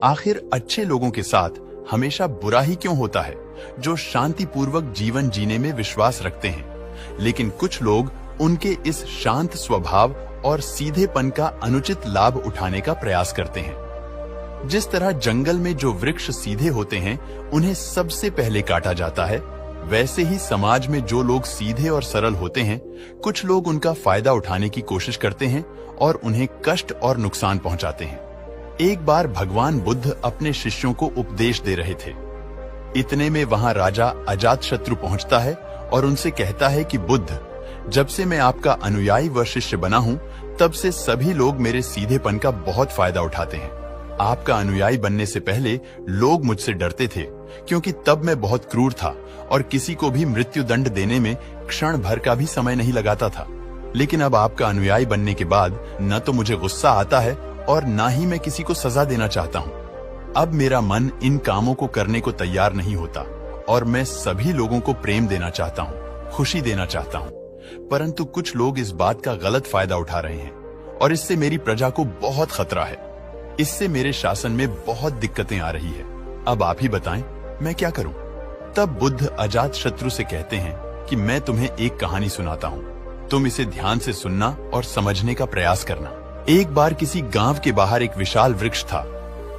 आखिर अच्छे लोगों के साथ हमेशा बुरा ही क्यों होता है, जो शांतिपूर्वक जीवन जीने में विश्वास रखते हैं। लेकिन कुछ लोग उनके इस शांत स्वभाव और सीधेपन का अनुचित लाभ उठाने का प्रयास करते हैं। जिस तरह जंगल में जो वृक्ष सीधे होते हैं उन्हें सबसे पहले काटा जाता है, वैसे ही समाज में जो लोग सीधे और सरल होते हैं, कुछ लोग उनका फायदा उठाने की कोशिश करते हैं और उन्हें कष्ट और नुकसान पहुंचाते हैं। एक बार भगवान बुद्ध अपने शिष्यों को उपदेश दे रहे थे। इतने में वहां राजा अजातशत्रु पहुंचता है और उनसे कहता है कि बुद्ध, जब से मैं आपका अनुयायी व शिष्य बना हूं, तब से सभी लोग मेरे सीधेपन का बहुत फायदा उठाते हैं। आपका अनुयायी बनने से पहले लोग मुझसे डरते थे, क्योंकि तब मैं बहुत क्रूर था और किसी को भी मृत्यु दंड देने में क्षण भर का भी समय नहीं लगाता था। लेकिन अब आपका अनुयायी बनने के बाद न तो मुझे गुस्सा आता है और ना ही मैं किसी को सजा देना चाहता हूँ। अब मेरा मन इन कामों को करने को तैयार नहीं होता और मैं सभी लोगों को प्रेम देना चाहता हूँ, खुशी देना चाहता हूँ। परंतु कुछ लोग इस बात का गलत फायदा उठा रहे हैं और इससे मेरी प्रजा को बहुत खतरा है। इससे मेरे शासन में बहुत दिक्कतें आ रही है। अब आप ही बताएं, मैं क्या करूं? तब बुद्ध अजातशत्रु से कहते हैं कि मैं तुम्हें एक कहानी सुनाता हूं। तुम इसे ध्यान से सुनना और समझने का प्रयास करना। एक बार किसी गांव के बाहर एक विशाल वृक्ष था।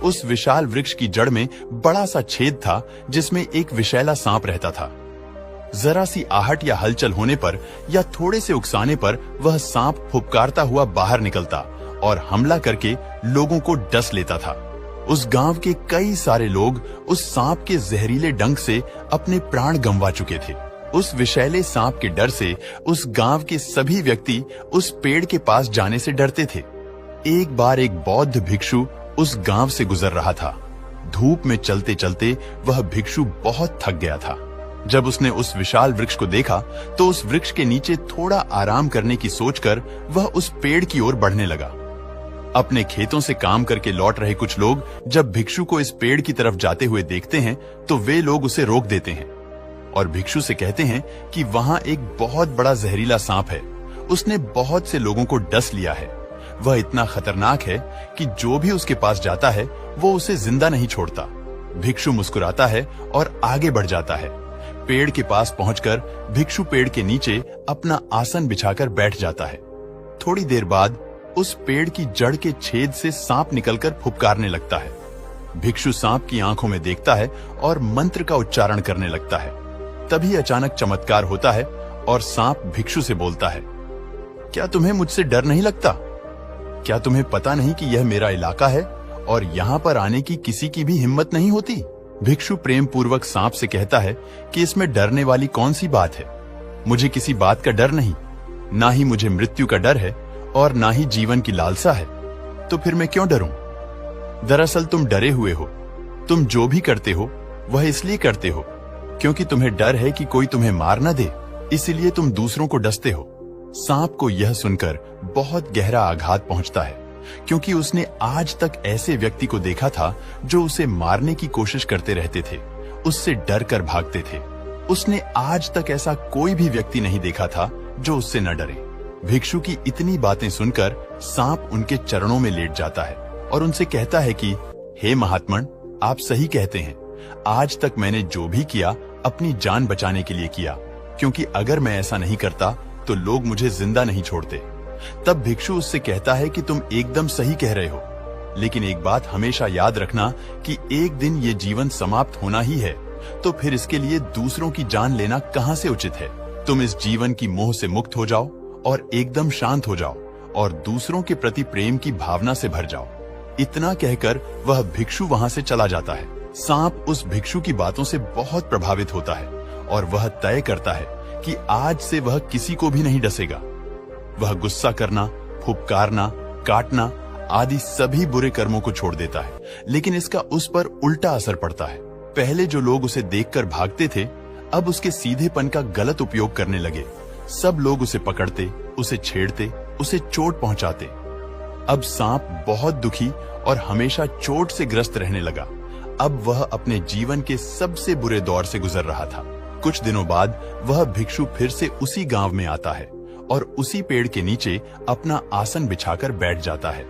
उस विशाल वृक्ष की जड़ में बड़ा सा छेद था, जिसमें एक विषैला सांप रहता था। जरा सी आहट या हलचल होने पर या थोड़े से उकसाने पर वह सांप फुफकारता हुआ बाहर निकलता और हमला करके लोगों को डस लेता था। उस गांव के कई सारे लोग उस सांप के जहरीले डंक से अपने प्राण गंवा चुके थे। उस विषैले सांप के डर से उस गांव के सभी व्यक्ति उस पेड़ के पास जाने से डरते थे। एक बार एक बौद्ध भिक्षु उस गांव से गुजर रहा था। धूप में चलते चलते वह भिक्षु बहुत थक गया था। जब उसने उस विशाल वृक्ष को देखा तो उस वृक्ष के नीचे थोड़ा आराम करने की सोचकर वह उस पेड़ की ओर बढ़ने लगा। अपने खेतों से काम करके लौट रहे कुछ लोग जब भिक्षु को इस पेड़ की तरफ जाते हुए देखते हैं तो वे लोग उसे रोक देते हैं और भिक्षु से कहते हैं कि वहां एक बहुत बड़ा जहरीला सांप है। उसने बहुत से लोगों को डस लिया है। वह इतना खतरनाक है कि जो भी उसके पास जाता है वो उसे जिंदा नहीं छोड़ता। भिक्षु मुस्कुराता है और आगे बढ़ जाता है। पेड़ के पास पहुंचकर भिक्षु पेड़ के नीचे अपना आसन बिछाकर बैठ जाता है। थोड़ी देर बाद उस पेड़ की जड़ के छेद से सांप निकलकर फुफकारने लगता है। भिक्षु सांप की आंखों में देखता है और मंत्र का उच्चारण करने लगता है। तभी अचानक चमत्कार होता है और सांप भिक्षु से बोलता है, क्या तुम्हें मुझसे डर नहीं लगता? क्या तुम्हें पता नहीं कि यह मेरा इलाका है और यहाँ पर आने की किसी की भी हिम्मत नहीं होती? भिक्षु प्रेम पूर्वक सांप से कहता है कि इसमें डरने वाली कौन सी बात है? मुझे किसी बात का डर नहीं, ना ही मुझे मृत्यु का डर है और ना ही जीवन की लालसा है। तो फिर मैं क्यों डरूं? दरअसल तुम डरे हुए हो। तुम जो भी करते हो वह इसलिए करते हो क्योंकि तुम्हें डर है कि कोई तुम्हें मार न दे, इसलिए तुम दूसरों को डसते हो। सांप को यह सुनकर बहुत गहरा आघात पहुंचता है, क्योंकि उसने आज तक ऐसे व्यक्ति को देखा था जो उसे मारने की कोशिश करते रहते थे, उससे डर कर भागते थे। उसने आज तक ऐसा कोई भी व्यक्ति नहीं देखा था जो उससे न डरे। भिक्षु की इतनी बातें सुनकर सांप उनके चरणों में लेट जाता है और उनसे कहता है कि हे महात्मन, आप सही कहते हैं। आज तक मैंने जो भी किया अपनी जान बचाने के लिए किया, क्योंकि अगर मैं ऐसा नहीं करता तो लोग मुझे जिंदा नहीं छोड़ते। तब भिक्षु उससे कहता है कि तुम एकदम सही कह रहे हो, लेकिन एक बात हमेशा याद रखना कि एक दिन ये जीवन समाप्त होना ही है, तो फिर इसके लिए दूसरों की जान लेना कहां से उचित है? तुम इस जीवन की मोह से मुक्त हो जाओ और एकदम शांत हो जाओ और दूसरों के प्रति प्रेम की भावना से भर जाओ। इतना कहकर वह भिक्षु वहां से चला जाता है। सांप उस भिक्षु की बातों से बहुत प्रभावित होता है और वह तय करता है कि आज से वह किसी को भी नहीं डसेगा। वह गुस्सा करना, फुफकारना, काटना आदि सभी बुरे कर्मों को छोड़ देता है, लेकिन इसका उस पर उल्टा असर पड़ता है। पहले जो लोग उसे देखकर भागते थे, अब उसके सीधेपन का गलत उपयोग करने लगे। सब लोग उसे पकड़ते, उसे छेड़ते, उसे चोट पहुंचाते। अब सांप बहुत दुखी और हमेशा चोट से ग्रस्त रहने लगा। अब वह अपने जीवन के सबसे बुरे दौर से गुजर रहा था। कुछ दिनों बाद वह भिक्षु फिर से उसी गांव में आता है और उसी पेड़ के नीचे अपना आसन बिछाकर बैठ जाता है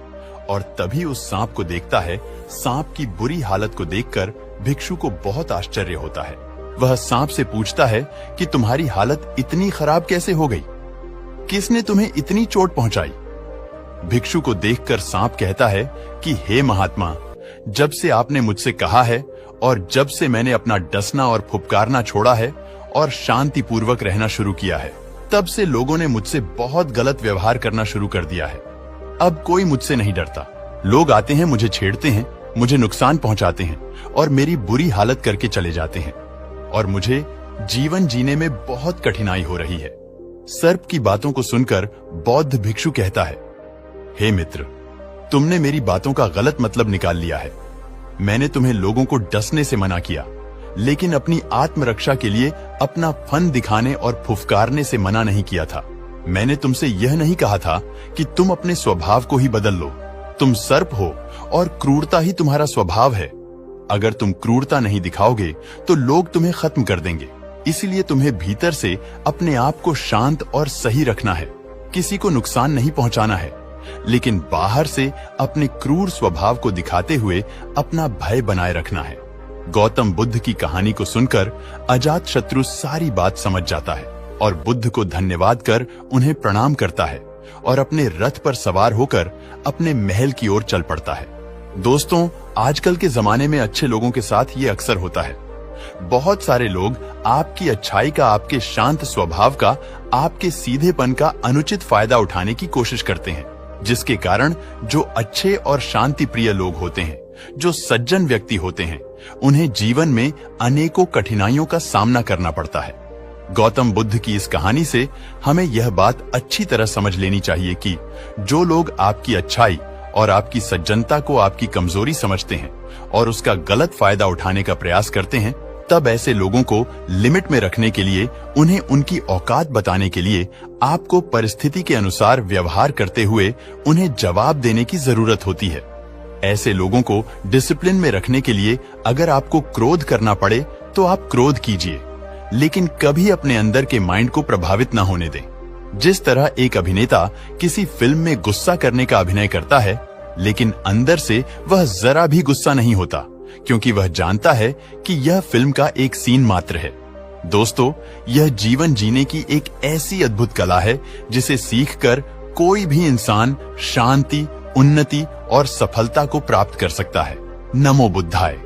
और तभी उस सांप को देखता है। सांप की बुरी हालत को देखकर भिक्षु को बहुत आश्चर्य होता है। वह सांप से पूछता है कि तुम्हारी हालत इतनी खराब कैसे हो गई? किसने तुम्हें इतनी चोट पहुंचाई? भिक्षु को देखकर सांप कहता है कि हे महात्मा, जब से आपने मुझसे कहा है और जब से मैंने अपना डसना और फुफकारना छोड़ा है और शांति पूर्वक रहना शुरू किया है, तब से लोगों ने मुझसे बहुत गलत व्यवहार करना शुरू कर दिया है। अब कोई मुझसे नहीं डरता। लोग आते हैं, मुझे छेड़ते हैं, मुझे नुकसान पहुंचाते हैं और मेरी बुरी हालत करके चले जाते हैं और मुझे जीवन जीने में बहुत कठिनाई हो रही है। सर्प की बातों को सुनकर बौद्ध भिक्षु कहता है, हे मित्र, तुमने मेरी बातों का गलत मतलब निकाल लिया है। मैंने तुम्हें लोगों को डसने से मना किया, लेकिन अपनी आत्मरक्षा के लिए अपना फन दिखाने और फुफकारने से मना नहीं किया था। मैंने तुमसे यह नहीं कहा था कि तुम अपने स्वभाव को ही बदल लो। तुम सर्प हो और क्रूरता ही तुम्हारा स्वभाव है। अगर तुम क्रूरता नहीं दिखाओगे तो लोग तुम्हें खत्म कर देंगे। इसलिए तुम्हें भीतर से अपने आप को शांत और सही रखना है, किसी को नुकसान नहीं पहुंचाना है, लेकिन बाहर से अपने क्रूर स्वभाव को दिखाते हुए अपना भय बनाए रखना है। गौतम बुद्ध की कहानी को सुनकर अजातशत्रु सारी बात समझ जाता है और बुद्ध को धन्यवाद कर उन्हें प्रणाम करता है और अपने रथ पर सवार होकर अपने महल की ओर चल पड़ता है। दोस्तों, आजकल के जमाने में अच्छे लोगों के साथ ये अक्सर होता है। बहुत सारे लोग आपकी अच्छाई का, आपके शांत स्वभाव का, आपके सीधेपन का अनुचित फायदा उठाने की कोशिश करते हैं, जिसके कारण जो अच्छे और शांति प्रिय लोग होते हैं, जो सज्जन व्यक्ति होते हैं, उन्हें जीवन में अनेकों कठिनाइयों का सामना करना पड़ता है। गौतम बुद्ध की इस कहानी से हमें यह बात अच्छी तरह समझ लेनी चाहिए कि जो लोग आपकी अच्छाई और आपकी सज्जनता को आपकी कमजोरी समझते हैं और उसका गलत फायदा उठाने का प्रयास करते हैं, तब ऐसे लोगों को लिमिट में रखने के लिए, उन्हें उनकी औकात बताने के लिए आपको परिस्थिति के अनुसार व्यवहार करते हुए उन्हें जवाब देने की जरूरत होती है। ऐसे लोगों को डिसिप्लिन में रखने के लिए अगर आपको क्रोध करना पड़े तो आप क्रोध कीजिए, लेकिन कभी अपने अंदर के माइंड को प्रभावित न होने दें। जिस तरह एक अभिनेता किसी फिल्म में गुस्सा करने का अभिनय करता है, लेकिन अंदर से वह जरा भी गुस्सा नहीं होता, क्योंकि वह जानता है कि यह फिल्म का एक सीन मात्र है। दोस्तों, यह जीवन जीने की एक ऐसी अद्भुत कला है जिसे सीखकर कोई भी इंसान शांति, उन्नति और सफलता को प्राप्त कर सकता है। नमो बुद्धाय।